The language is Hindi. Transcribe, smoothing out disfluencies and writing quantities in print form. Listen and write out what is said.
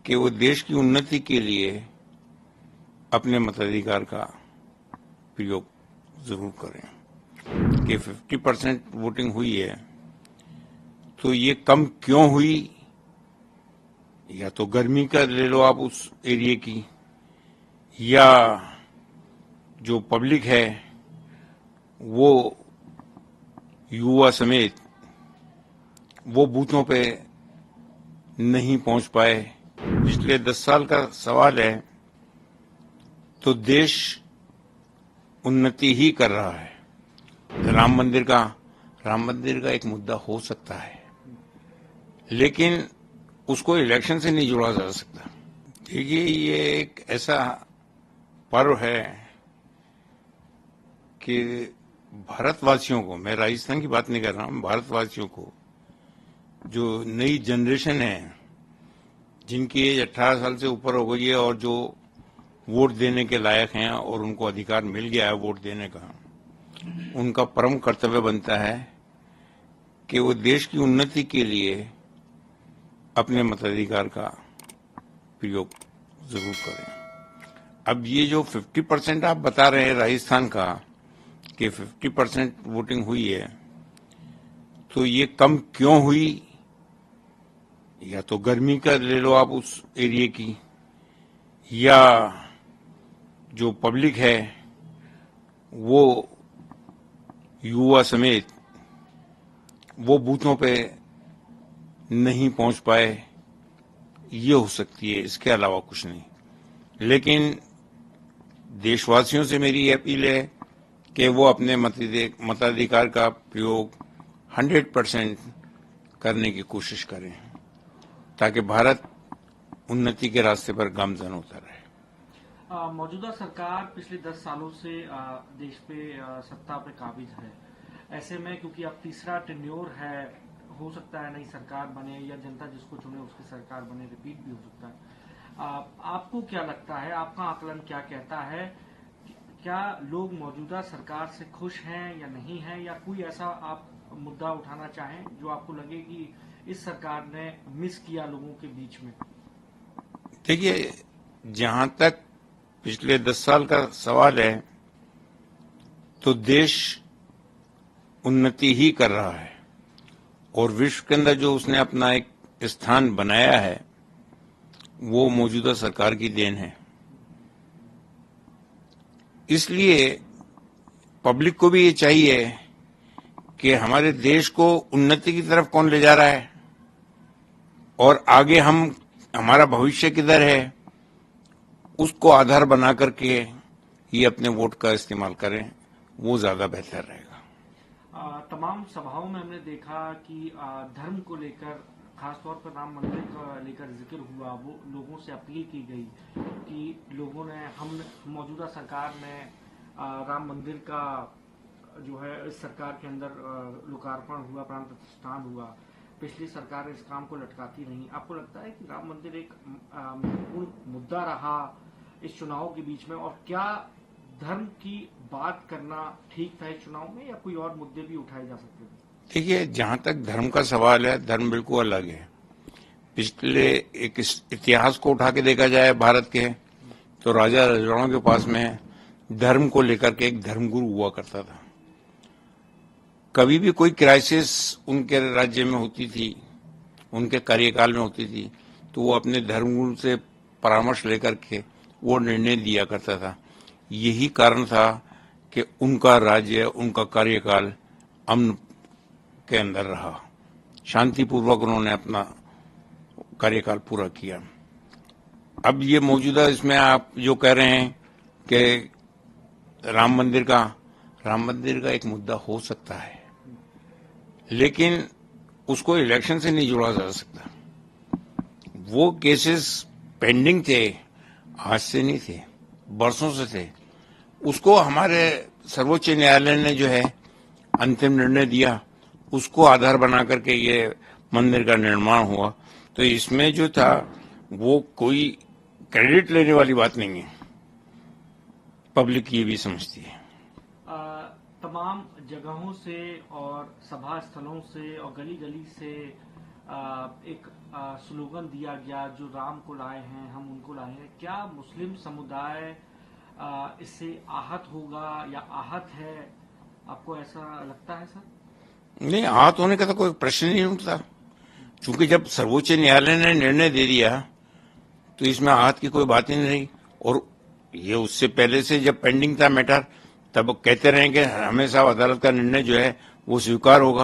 कि वो देश की उन्नति के लिए अपने मताधिकार का प्रयोग जरूर करें। कि 50% वोटिंग हुई है तो ये कम क्यों हुई, या तो गर्मी का ले लो आप उस एरिया की, या जो पब्लिक है वो युवा समेत वो बूथों पे नहीं पहुंच पाए। पिछले 10 साल का सवाल है तो देश उन्नति ही कर रहा है। राम मंदिर का एक मुद्दा हो सकता है, लेकिन उसको इलेक्शन से नहीं जोड़ा जा सकता। देखिए, ये एक ऐसा पर्व है कि भारतवासियों को, मैं राजस्थान की बात नहीं कर रहा हूं, भारतवासियों को, जो नई जनरेशन है जिनकी एज 18 साल से ऊपर हो गई है और जो वोट देने के लायक हैं और उनको अधिकार मिल गया है वोट देने का, उनका परम कर्तव्य बनता है कि वो देश की उन्नति के लिए अपने मताधिकार का प्रयोग जरूर करें। अब ये जो 50% आप बता रहे हैं राजस्थान का, कि 50% वोटिंग हुई है, तो ये कम क्यों हुई, या तो गर्मी का ले लो आप उस एरिया की, या जो पब्लिक है वो युवा समेत वो बूथों पे नहीं पहुंच पाए, ये हो सकती है, इसके अलावा कुछ नहीं। लेकिन देशवासियों से मेरी अपील है कि वो अपने मताधिकार का प्रयोग 100% करने की कोशिश करें ताकि भारत उन्नति के रास्ते पर गामजन होता रहे। मौजूदा सरकार पिछले 10 सालों से देश पे सत्ता पे काबिज है। ऐसे में क्योंकि अब तीसरा टेन्योर है, हो सकता है नई सरकार बने या जनता जिसको चुने उसकी सरकार बने, रिपीट भी हो सकता है। आपको क्या लगता है, आपका आकलन क्या कहता है, क्या लोग मौजूदा सरकार से खुश हैं या नहीं हैं, या कोई ऐसा आप मुद्दा उठाना चाहें जो आपको लगे कि इस सरकार ने मिस किया लोगों के बीच में? देखिए, जहां तक पिछले 10 साल का सवाल है तो देश उन्नति ही कर रहा है और विश्व के अंदर जो उसने अपना एक स्थान बनाया है वो मौजूदा सरकार की देन है। इसलिए पब्लिक को भी ये चाहिए कि हमारे देश को उन्नति की तरफ कौन ले जा रहा है और आगे हमारा भविष्य किधर है, उसको आधार बना करके ये अपने वोट का इस्तेमाल करें, वो ज्यादा बेहतर रहेगा। तमाम सभाओं में हमने देखा कि धर्म को लेकर, खासतौर पर राम मंदिर को लेकर जिक्र हुआ। वो लोगों से अपील की गई कि लोगों ने, हम मौजूदा सरकार ने राम मंदिर का जो है इस सरकार के अंदर लोकार्पण हुआ, प्राण प्रतिष्ठान हुआ। पिछली सरकार इस काम को लटकाती नहीं। आपको लगता है कि राम मंदिर एक महत्वपूर्ण मुद्दा रहा इस चुनाव के बीच में, और क्या धर्म की बात करना ठीक था इस चुनाव में, या कोई और मुद्दे भी उठाए जा सकते थे? देखिए, जहां तक धर्म का सवाल है, धर्म बिल्कुल अलग है। पिछले एक इतिहास को उठा के देखा जाए भारत के, तो राजा रजवाड़ों के पास में धर्म को लेकर के एक धर्मगुरु हुआ करता था। कभी भी कोई क्राइसिस उनके राज्य में होती थी, उनके कार्यकाल में होती थी, तो वो अपने धर्मगुरु से परामर्श लेकर के वो निर्णय दिया करता था। यही कारण था कि उनका राज्य, उनका कार्यकाल अमन के अंदर रहा, शांतिपूर्वक उन्होंने अपना कार्यकाल पूरा किया। अब ये मौजूदा इसमें आप जो कह रहे हैं कि राम मंदिर का एक मुद्दा हो सकता है, लेकिन उसको इलेक्शन से नहीं जोड़ा जा सकता। वो केसेस पेंडिंग थे, आज से नहीं थे, बरसों से थे। उसको हमारे सर्वोच्च न्यायालय ने जो है अंतिम निर्णय दिया, उसको आधार बना करके ये मंदिर का निर्माण हुआ। तो इसमें जो था वो कोई क्रेडिट लेने वाली बात नहीं है, पब्लिक ये भी समझती है। तमाम जगहों से और सभा स्थलों से और गली गली से एक स्लोगन दिया गया, जो राम को लाए हैं हम उनको लाए हैं, क्या मुस्लिम समुदाय इससे आहत होगा या आहत है? आपको ऐसा लगता है सर? नहीं, आहत होने का तो कोई प्रश्न ही नहीं उठता, क्योंकि जब सर्वोच्च न्यायालय ने निर्णय दे दिया तो इसमें आहत की कोई बात ही नहीं रही। और ये उससे पहले से जब पेंडिंग था मैटर, तब कहते रहे कि हमेशा अदालत का निर्णय जो है वो स्वीकार होगा।